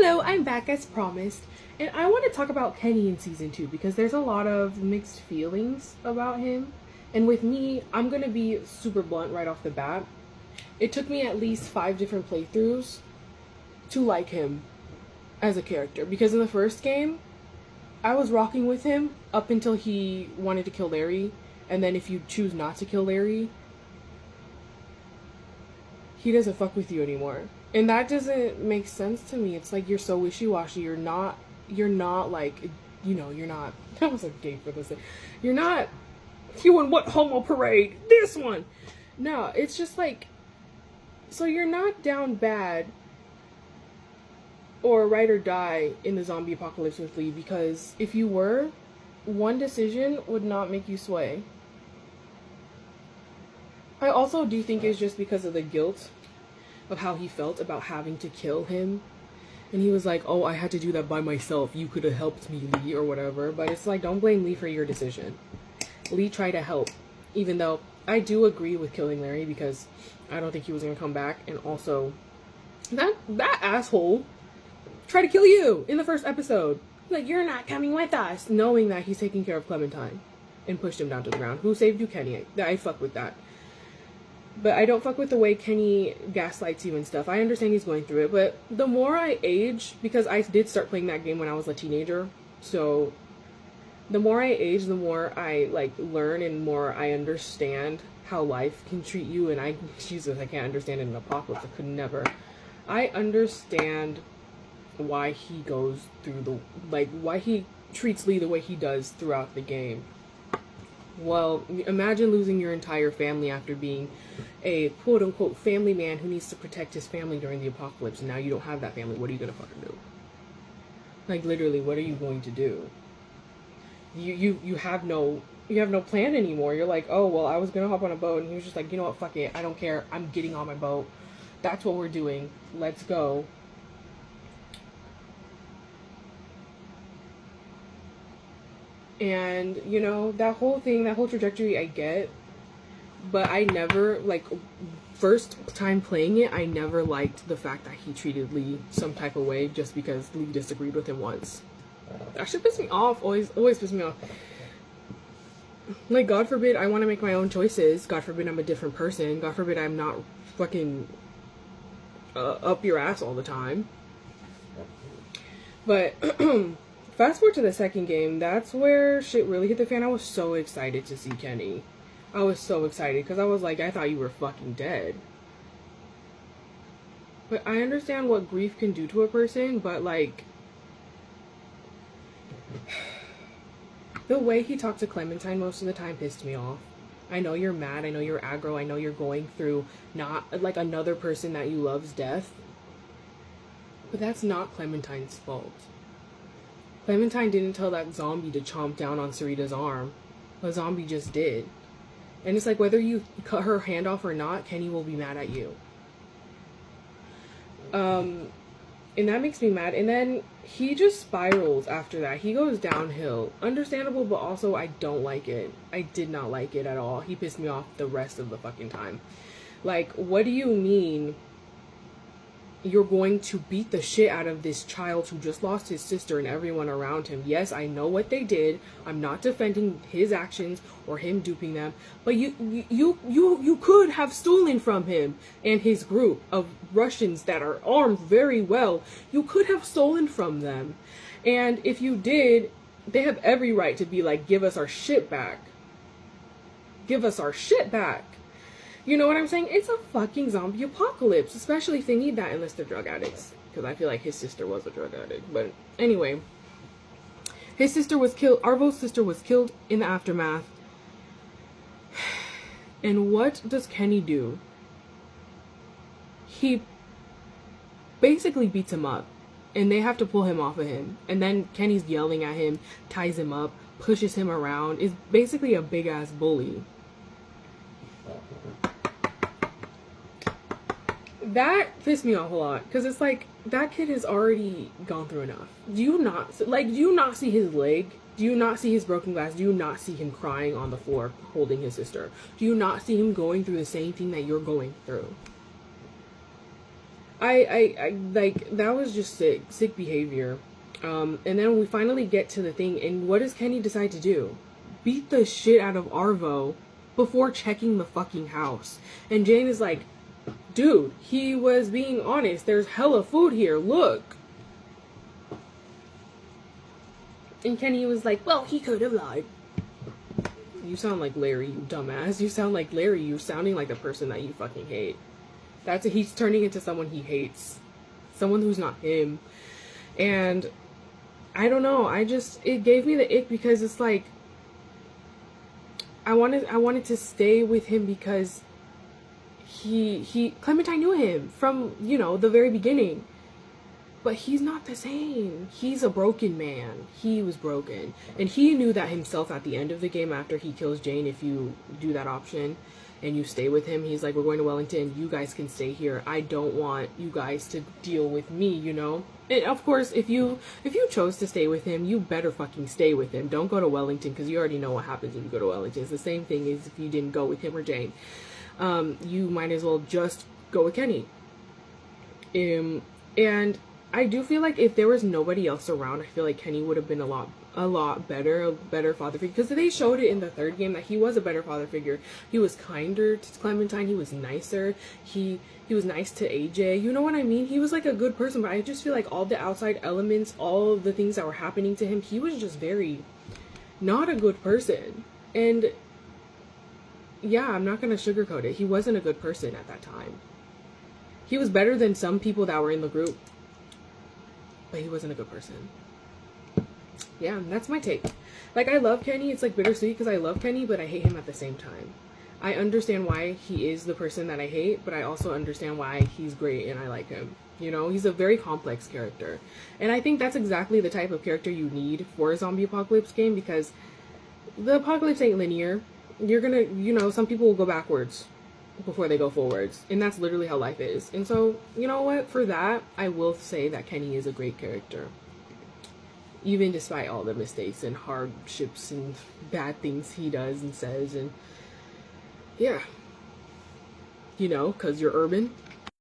Hello, I'm back as promised, and I want to talk about Kenny in season 2 because there's a lot of mixed feelings about him. And with me, I'm gonna be super blunt right off the bat. It took me at least 5 different playthroughs to like him as a character because in the first game, I was rocking with him up until he wanted to kill Larry, and then if you choose not to kill Larry, he doesn't fuck with you anymore. And that doesn't make sense to me. It's like you're so wishy-washy. You're not like, you're not, that was a gay for this. You're not, you and what homo parade? This one. No, it's just like, so you're not down bad or ride or die in the zombie apocalypse with Lee, because if you were, one decision would not make you sway. I also do think it's just because of the guilt of how he felt about having to kill him. And he was like, oh, I had to do that by myself. You could have helped me, Lee, or whatever. But it's like, don't blame Lee for your decision. Lee tried to help. Even though I do agree with killing Larry because I don't think he was going to come back. And also, that asshole tried to kill you in the first episode. Like, you're not coming with us. Knowing that he's taking care of Clementine. And pushed him down to the ground. Who saved you, Kenny? I fuck with that. But I don't fuck with the way Kenny gaslights you and stuff. I understand he's going through it, but the more I age, because I did start playing that game when I was a teenager, so the more I age, the more I, learn and more I understand how life can treat you, and Jesus, I can't understand it in Apocalypse. I could never. I understand why he goes through why he treats Lee the way he does throughout the game. Well, imagine losing your entire family after being a quote-unquote family man who needs to protect his family during the apocalypse, and now you don't have that family. What are you gonna fucking do? Like, literally, what are you going to do? You have no plan anymore. You're like, oh, well, I was gonna hop on a boat, and he was just like, you know what, fuck it, I don't care, I'm getting on my boat. That's what we're doing. Let's go. And, that whole thing, that whole trajectory I get, but I never, first time playing it, I never liked the fact that he treated Lee some type of way just because Lee disagreed with him once. That shit pissed me off, always pissed me off. Like, God forbid I want to make my own choices, God forbid I'm a different person, God forbid I'm not fucking up your ass all the time. But, fast forward to the second game, that's where shit really hit the fan. I was so excited to see Kenny. I was so excited because I was like, I thought you were fucking dead. But I understand what grief can do to a person, but the way he talked to Clementine most of the time pissed me off. I know you're mad, I know you're aggro, I know you're going through not another person that you love's death. But that's not Clementine's fault. Clementine didn't tell that zombie to chomp down on Sarita's arm. The zombie just did. And it's like, whether you cut her hand off or not, Kenny will be mad at you. And that makes me mad. And then he just spirals after that. He goes downhill. Understandable, but also I don't like it. I did not like it at all. He pissed me off the rest of the fucking time. Like, what do you mean you're going to beat the shit out of this child who just lost his sister and everyone around him? Yes, I know what they did. I'm not defending his actions or him duping them, but you could have stolen from him and his group of Russians that are armed very well. You could have stolen from them. And if you did, they have every right to be like, give us our shit back. Give us our shit back. You know what I'm saying? It's a fucking zombie apocalypse, especially if they need that unless they're drug addicts. Because I feel like his sister was a drug addict. But anyway, his sister was killed. Arvo's sister was killed in the aftermath. And what does Kenny do? He basically beats him up. And they have to pull him off of him. And then Kenny's yelling at him, ties him up, pushes him around. Is basically a big ass bully. That pissed me off a lot, because it's like, that kid has already gone through enough. Do you not see his leg? Do you not see his broken glass? Do you not see him crying on the floor holding his sister? Do you not see him going through the same thing that you're going through? I like, that was just sick behavior. And then we finally get to the thing, and what does Kenny decide to do? Beat the shit out of Arvo before checking the fucking house. And Jane is like, dude, he was being honest. There's hella food here. Look. And Kenny was like, well, he could have lied. You sound like Larry, you dumbass. You sound like Larry. You're sounding like the person that you fucking hate. He's turning into someone he hates. Someone who's not him. And I don't know. It gave me the ick because it's like, I wanted to stay with him because Clementine knew him from, the very beginning. But he's not the same. He's a broken man. He was broken. And he knew that himself at the end of the game after he kills Jane. If you do that option and you stay with him, he's like, we're going to Wellington. You guys can stay here. I don't want you guys to deal with me, And of course, if you chose to stay with him, you better fucking stay with him. Don't go to Wellington because you already know what happens if you go to Wellington. It's the same thing as if you didn't go with him or Jane. You might as well just go with Kenny. And I do feel like if there was nobody else around, I feel like Kenny would have been a lot better, a better father figure. Because they showed it in the third game that he was a better father figure. He was kinder to Clementine. He was nicer. He was nice to AJ. You know what I mean? He was like a good person, but I just feel like all the outside elements, all of the things that were happening to him, he was just very not a good person. And yeah, I'm not going to sugarcoat it. He wasn't a good person at that time. He was better than some people that were in the group. But he wasn't a good person. Yeah, that's my take. Like, I love Kenny. It's like bittersweet because I love Kenny, but I hate him at the same time. I understand why he is the person that I hate, but I also understand why he's great and I like him. He's a very complex character. And I think that's exactly the type of character you need for a zombie apocalypse game because the apocalypse ain't linear. You're gonna, some people will go backwards before they go forwards, and that's literally how life is. And so, you know what, for that I will say that Kenny is a great character, even despite all the mistakes and hardships and bad things he does and says. And yeah, because you're urban.